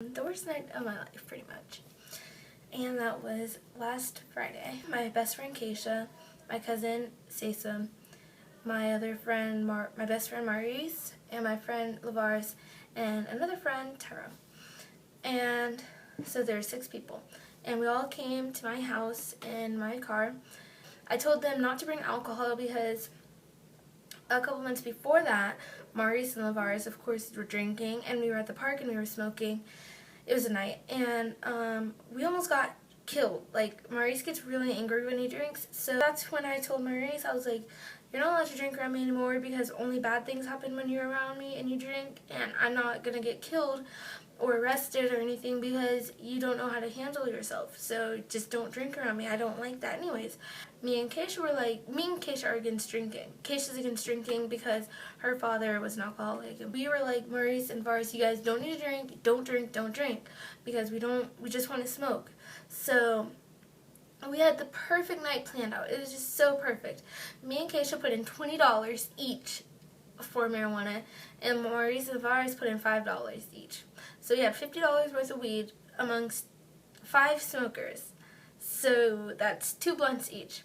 The worst night of my life, pretty much. And that was last Friday. My best friend Keisha, my cousin Sasa, my other friend, my best friend Maurice, and my friend Lavaris, and another friend Tara. And so there were 6 people. And we all came to my house in my car. I told them not to bring alcohol because a couple months before that, Maurice and Lavaris, of course, were drinking, and we were at the park and we were smoking. It was a night, and we almost got killed. Like, Maurice gets really angry when he drinks, so that's when I told Maurice, I was like, you're not allowed to drink around me anymore because only bad things happen when you're around me and you drink, and I'm not going to get killed or arrested or anything because you don't know how to handle yourself. So just don't drink around me. I don't like that anyways. Me and Keisha are against drinking. Keisha's against drinking because her father was an alcoholic. And we were like, Maurice and Vars, you guys don't need to drink, don't drink, because we just want to smoke. So we had the perfect night planned out. It was just so perfect. Me and Keisha put in $20 each for marijuana, and Maurice and Vars put in $5 each. So we had $50 worth of weed amongst 5 smokers. So that's 2 blunts each.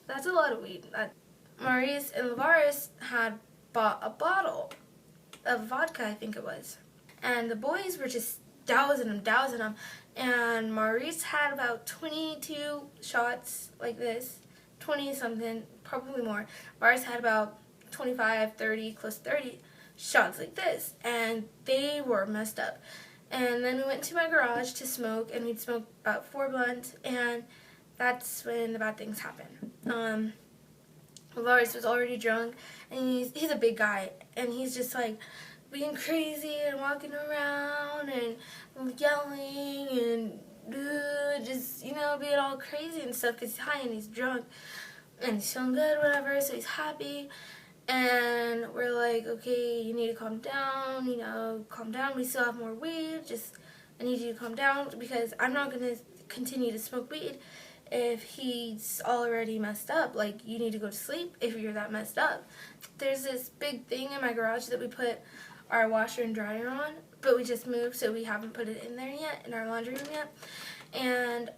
That's a lot of weed. Maurice and Lavaris had bought a bottle of vodka, I think it was. And the boys were just dousing them. And Maurice had about 22 shots like this, 20 something, probably more. Lavaris had about 25, 30, close to 30 shots like this, and they were messed up. And then we went to my garage to smoke, and we'd smoke about 4 blunts, and that's when the bad things happened. Lavaris was already drunk, and he's a big guy, and he's just like being crazy and walking around and yelling and just, being all crazy and stuff because he's high and he's drunk and he's feeling good, whatever, so he's happy. And we're like, okay, you need to calm down, calm down. We still have more weed. I need you to calm down because I'm not going to continue to smoke weed if he's already messed up. Like, you need to go to sleep if you're that messed up. There's this big thing in my garage that we put our washer and dryer on, but we just moved, so we haven't put it in there yet, in our laundry room yet. And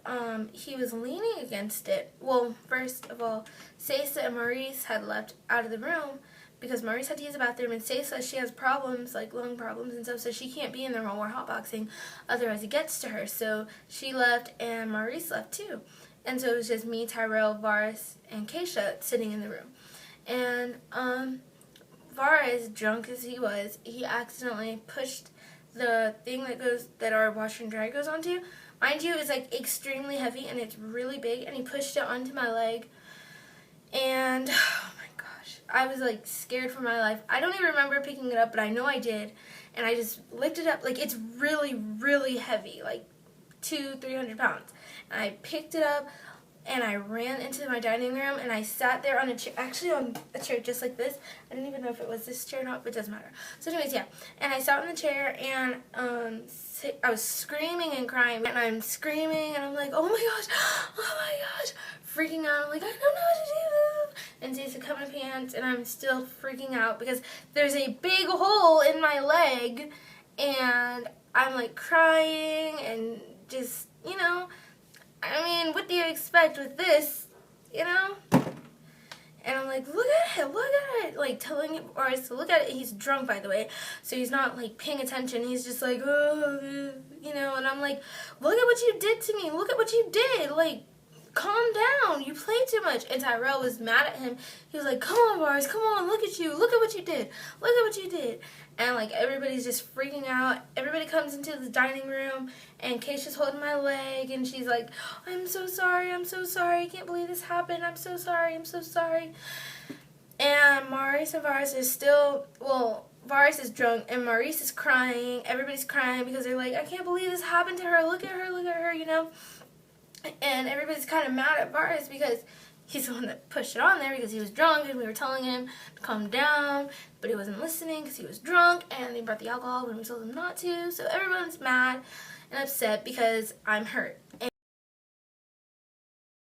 he was leaning against it. Well, first of all, Sasa and Maurice had left out of the room because Maurice had to use the bathroom, and Sasa, she has problems, like lung problems and stuff, so she can't be in there while we're hotboxing, otherwise it gets to her. So she left, and Maurice left too. And so it was just me, Tyrell, Vars, and Keisha sitting in the room. And Vars, drunk as he was, he accidentally pushed the thing that our washer and dryer goes onto. Mind you, it's like extremely heavy and it's really big, and he pushed it onto my leg, and oh my gosh, I was like scared for my life. I don't even remember picking it up, but I know I did, and I just lifted it up. Like, it's really, really heavy, like 200-300 pounds. And I picked it up and I ran into my dining room, and I sat there on a chair, actually on a chair just like this. I don't even know if it was this chair or not, but it doesn't matter. So anyways, yeah, and I sat in the chair, and I was screaming and crying, and I'm screaming, and I'm like, oh my gosh, freaking out. I'm like, I don't know what to do. And Sasa cut my pants, and I'm still freaking out because there's a big hole in my leg, and I'm like crying and just, I mean, what do you expect with this, And I'm like, look at it, like telling Vars to look at it. He's drunk, by the way, so he's not like paying attention. He's just like, oh, and I'm like, look at what you did to me. Look at what you did. Like, calm down. You play too much. And Tyrell was mad at him. He was like, come on, Vars, come on, look at you. Look at what you did. Look at what you did. And like, everybody's just freaking out. Everybody comes into the dining room, and Keisha's holding my leg, and she's like, I'm so sorry, I can't believe this happened, I'm so sorry. And Maurice and Vars is still, Vars is drunk, and Maurice is crying. Everybody's crying because they're like, I can't believe this happened to her, look at her, And everybody's kind of mad at Vars because he's the one that pushed it on there because he was drunk, and we were telling him to calm down, but he wasn't listening because he was drunk, and they brought the alcohol when we told him not to. So everyone's mad and upset because I'm hurt.